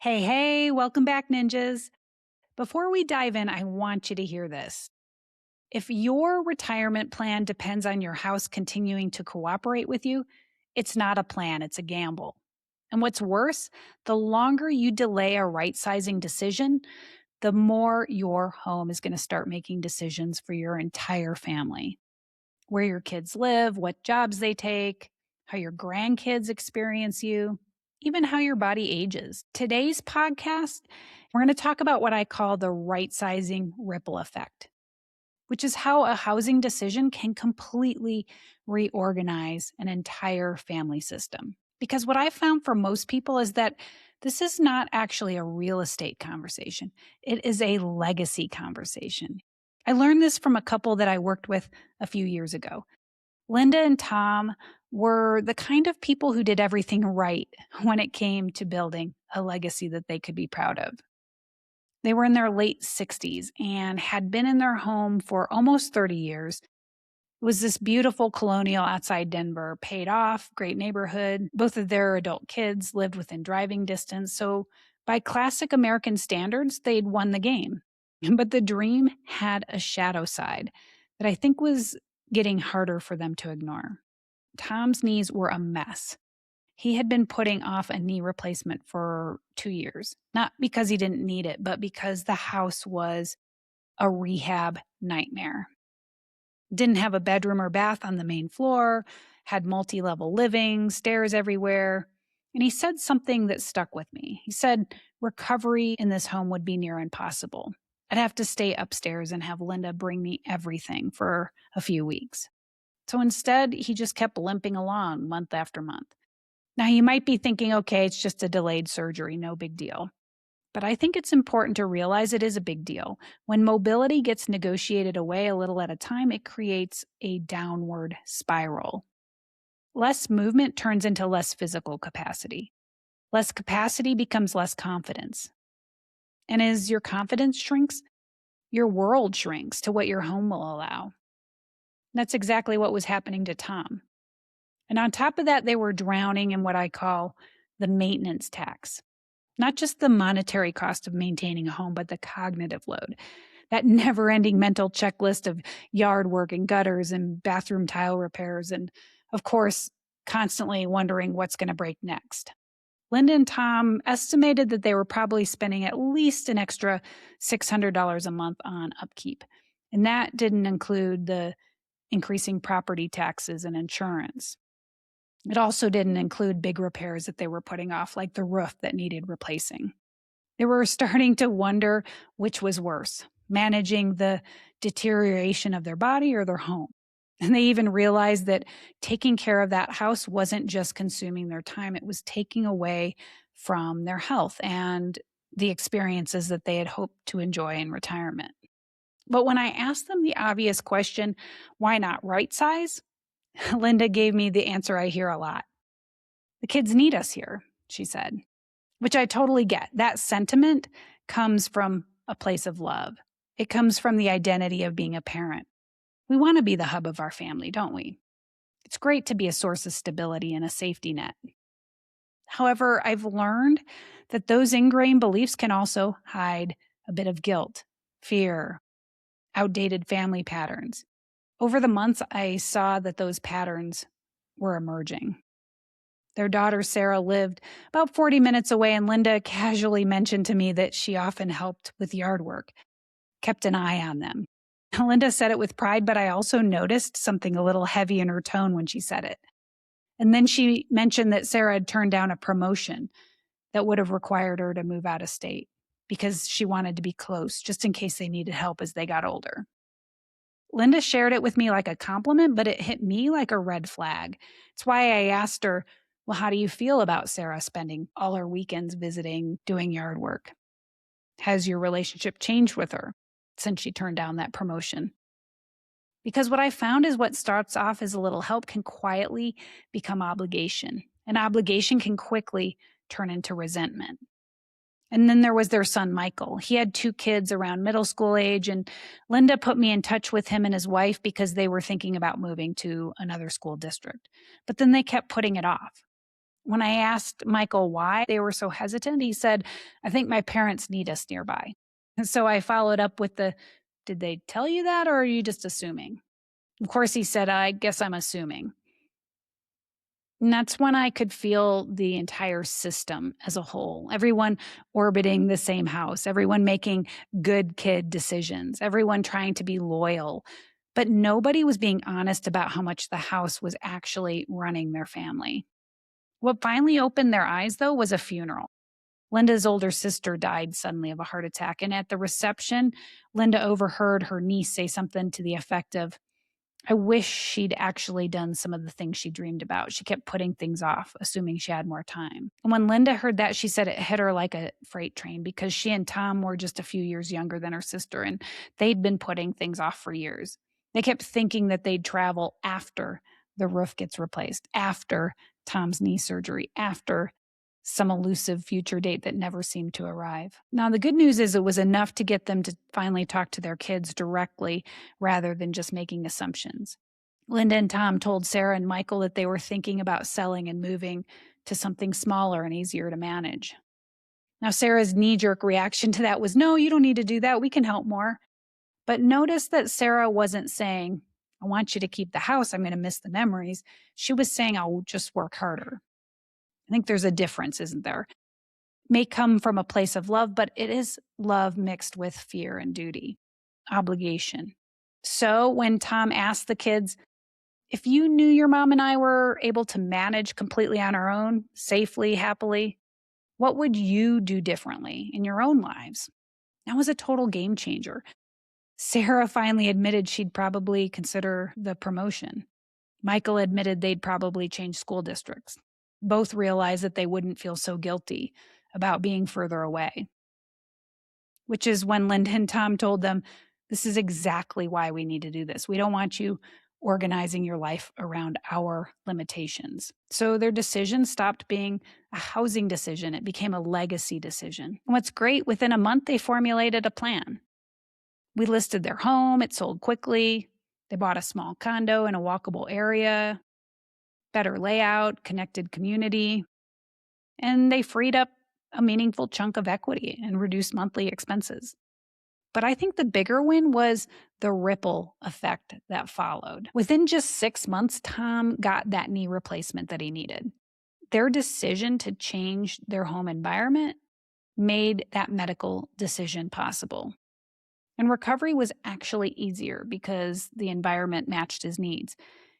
Hey, hey, welcome back, ninjas. Before we dive in, I want you to hear this. If your retirement plan depends on your house continuing to cooperate with you, it's not a plan, it's a gamble. And what's worse, the longer you delay a right sizing decision, the more your home is going to start making decisions for your entire family. Where your kids live, what jobs they take, how your grandkids experience you, even how your body ages. Today's podcast, we're going to talk about what I call the right sizing ripple effect, which is how a housing decision can completely reorganize an entire family system. Because what I found for most people is that this is not actually a real estate conversation, it is a legacy conversation. I learned this from a couple that I worked with a few years ago. Linda and Tom were the kind of people who did everything right when it came to building a legacy that they could be proud of. They were in their late 60s and had been in their home for almost 30 years. It was this beautiful colonial outside Denver, paid off, great neighborhood. Both of their adult kids lived within driving distance. So, by classic American standards, they'd won the game. But the dream had a shadow side that I think was getting harder for them to ignore. Tom's knees were a mess. He had been putting off a knee replacement for 2 years, not because he didn't need it, but because the house was a rehab nightmare. Didn't have a bedroom or bath on the main floor, had multi level living, stairs everywhere. And he said something that stuck with me. He said recovery in this home would be near impossible. I'd have to stay upstairs and have Linda bring me everything for a few weeks. So instead, he just kept limping along month after month. Now, you might be thinking, okay, it's just a delayed surgery, no big deal. But I think it's important to realize it is a big deal. When mobility gets negotiated away a little at a time, it creates a downward spiral. Less movement turns into less physical capacity. Less capacity becomes less confidence. And as your confidence shrinks, your world shrinks to what your home will allow. That's exactly what was happening to Tom. And on top of that, they were drowning in what I call the maintenance tax. Not just the monetary cost of maintaining a home, but the cognitive load. That never ending mental checklist of yard work and gutters and bathroom tile repairs. And of course, constantly wondering what's going to break next. Linda and Tom estimated that they were probably spending at least an extra $600 a month on upkeep. And that didn't include the increasing property taxes and insurance. It also didn't include big repairs that they were putting off, like the roof that needed replacing. They were starting to wonder which was worse, managing the deterioration of their body or their home. And they even realized that taking care of that house wasn't just consuming their time, it was taking away from their health and the experiences that they had hoped to enjoy in retirement. But when I asked them the obvious question, why not right size? Linda gave me the answer I hear a lot. The kids need us here, she said, which I totally get. That sentiment comes from a place of love. It comes from the identity of being a parent. We want to be the hub of our family, don't we? It's great to be a source of stability and a safety net. However, I've learned that those ingrained beliefs can also hide a bit of guilt, fear, outdated family patterns. Over the months, I saw that those patterns were emerging. Their daughter, Sarah, lived about 40 minutes away, and Linda casually mentioned to me that she often helped with yard work, kept an eye on them. Linda said it with pride, but I also noticed something a little heavy in her tone when she said it. And then she mentioned that Sarah had turned down a promotion that would have required her to move out of state because she wanted to be close, just in case they needed help as they got older. Linda shared it with me like a compliment, but it hit me like a red flag. It's why I asked her, well, how do you feel about Sarah spending all her weekends visiting, doing yard work? Has your relationship changed with her since she turned down that promotion? Because what I found is what starts off as a little help can quietly become obligation. And obligation can quickly turn into resentment. And then there was their son, Michael. He had 2 kids around middle school age, and Linda put me in touch with him and his wife because they were thinking about moving to another school district. But then they kept putting it off. When I asked Michael why they were so hesitant, he said, I think my parents need us nearby. And so I followed up with did they tell you that or are you just assuming? Of course, he said, I guess I'm assuming. And that's when I could feel the entire system as a whole. Everyone orbiting the same house, everyone making good kid decisions, everyone trying to be loyal. But nobody was being honest about how much the house was actually running their family. What finally opened their eyes, though, was a funeral. Linda's older sister died suddenly of a heart attack. And at the reception, Linda overheard her niece say something to the effect of, I wish she'd actually done some of the things she dreamed about. She kept putting things off, assuming she had more time. And when Linda heard that, she said it hit her like a freight train because she and Tom were just a few years younger than her sister, and they'd been putting things off for years. They kept thinking that they'd travel after the roof gets replaced, after Tom's knee surgery, after some elusive future date that never seemed to arrive. Now, the good news is it was enough to get them to finally talk to their kids directly rather than just making assumptions. Linda and Tom told Sarah and Michael that they were thinking about selling and moving to something smaller and easier to manage. Now, Sarah's knee-jerk reaction to that was, no, you don't need to do that. We can help more. But notice that Sarah wasn't saying, I want you to keep the house. I'm going to miss the memories. She was saying, I'll just work harder. I think there's a difference, isn't there? May come from a place of love, but it is love mixed with fear and duty, obligation. So when Tom asked the kids, if you knew your mom and I were able to manage completely on our own, safely, happily, what would you do differently in your own lives? That was a total game changer. Sarah finally admitted she'd probably consider the promotion. Michael admitted they'd probably change school districts. Both realized that they wouldn't feel so guilty about being further away. Which is when Linda and Tom told them, this is exactly why we need to do this. We don't want you organizing your life around our limitations. So their decision stopped being a housing decision. It became a legacy decision. And what's great, within a month, they formulated a plan. We listed their home. It sold quickly. They bought a small condo in a walkable area, better layout, connected community, and they freed up a meaningful chunk of equity and reduced monthly expenses. But I think the bigger win was the ripple effect that followed. Within just 6 months, Tom got that knee replacement that he needed. Their decision to change their home environment made that medical decision possible. And recovery was actually easier because the environment matched his needs.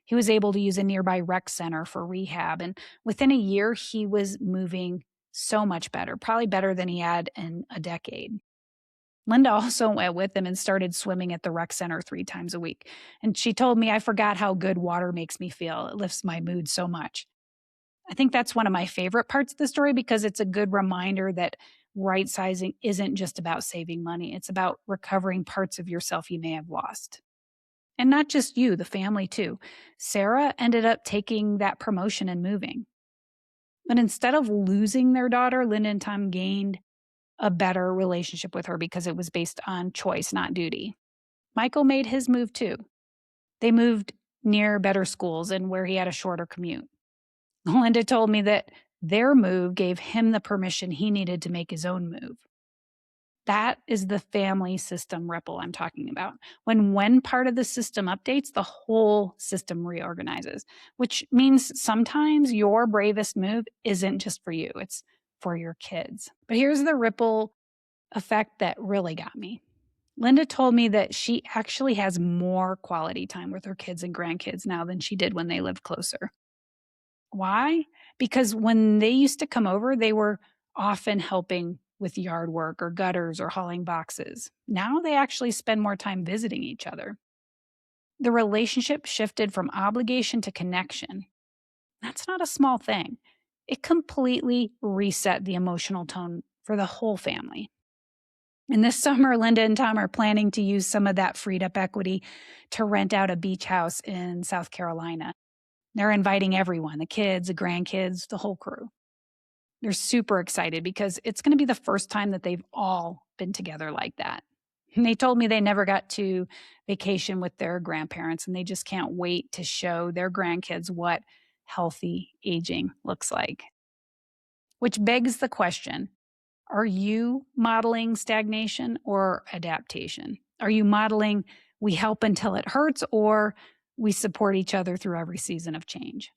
He was able to use a nearby rec center for rehab. And within a year, he was moving so much better, probably better than he had in a decade. Linda also went with him and started swimming at the rec center 3 times a week. And she told me, I forgot how good water makes me feel. It lifts my mood so much. I think that's one of my favorite parts of the story because it's a good reminder that right sizing isn't just about saving money. It's about recovering parts of yourself you may have lost. And not just you, the family too. Sarah ended up taking that promotion and moving. But instead of losing their daughter, Linda and Tom gained a better relationship with her because it was based on choice, not duty. Michael made his move too. They moved near better schools and where he had a shorter commute. Linda told me that their move gave him the permission he needed to make his own move. That is the family system ripple I'm talking about. When one part of the system updates, the whole system reorganizes, which means sometimes your bravest move isn't just for you, it's for your kids. But here's the ripple effect that really got me. Linda told me that she actually has more quality time with her kids and grandkids now than she did when they lived closer. Why? Because when they used to come over, they were often helping with yard work or gutters or hauling boxes. Now they actually spend more time visiting each other. The relationship shifted from obligation to connection. That's not a small thing. It completely reset the emotional tone for the whole family. And this summer, Linda and Tom are planning to use some of that freed up equity to rent out a beach house in South Carolina. They're inviting everyone, the kids, the grandkids, the whole crew. They're super excited because it's going to be the first time that they've all been together like that. And they told me they never got to vacation with their grandparents, and they just can't wait to show their grandkids what healthy aging looks like. which begs the question, are you modeling stagnation or adaptation? Are you modeling we help until it hurts or we support each other through every season of change?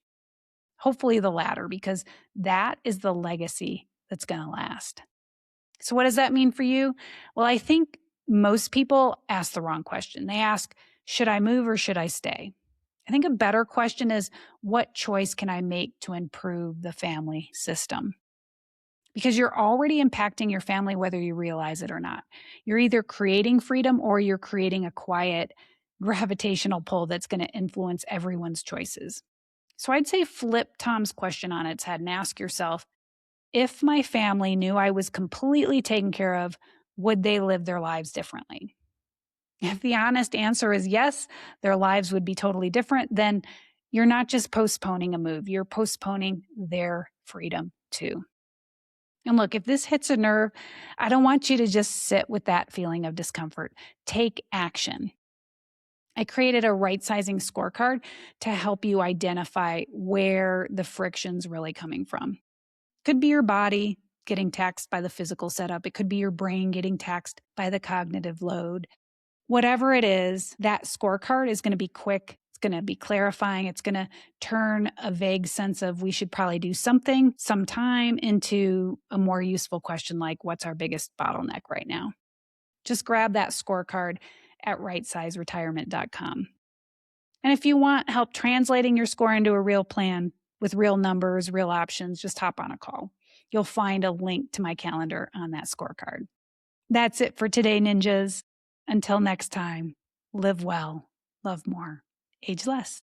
Hopefully the latter, because that is the legacy that's going to last. So, what does that mean for you? Well, I think most people ask the wrong question. They ask, should I move or should I stay? I think a better question is, what choice can I make to improve the family system? Because you're already impacting your family whether you realize it or not. You're either creating freedom or you're creating a quiet gravitational pull that's going to influence everyone's choices. So I'd say flip Tom's question on its head and ask yourself, if my family knew I was completely taken care of, would they live their lives differently? If the honest answer is yes, their lives would be totally different, then you're not just postponing a move, you're postponing their freedom too. And look, if this hits a nerve, I don't want you to just sit with that feeling of discomfort. Take action. I created a right sizing scorecard to help you identify where the friction's really coming from. Could be your body getting taxed by the physical setup. It could be your brain getting taxed by the cognitive load. Whatever it is, that scorecard is going to be quick. It's going to be clarifying. It's going to turn a vague sense of we should probably do something sometime into a more useful question like, what's our biggest bottleneck right now? Just grab that scorecard at rightsizeretirement.com. And if you want help translating your score into a real plan with real numbers, real options, just hop on a call. You'll find a link to my calendar on that scorecard. That's it for today, ninjas. Until next time, live well, love more, age less.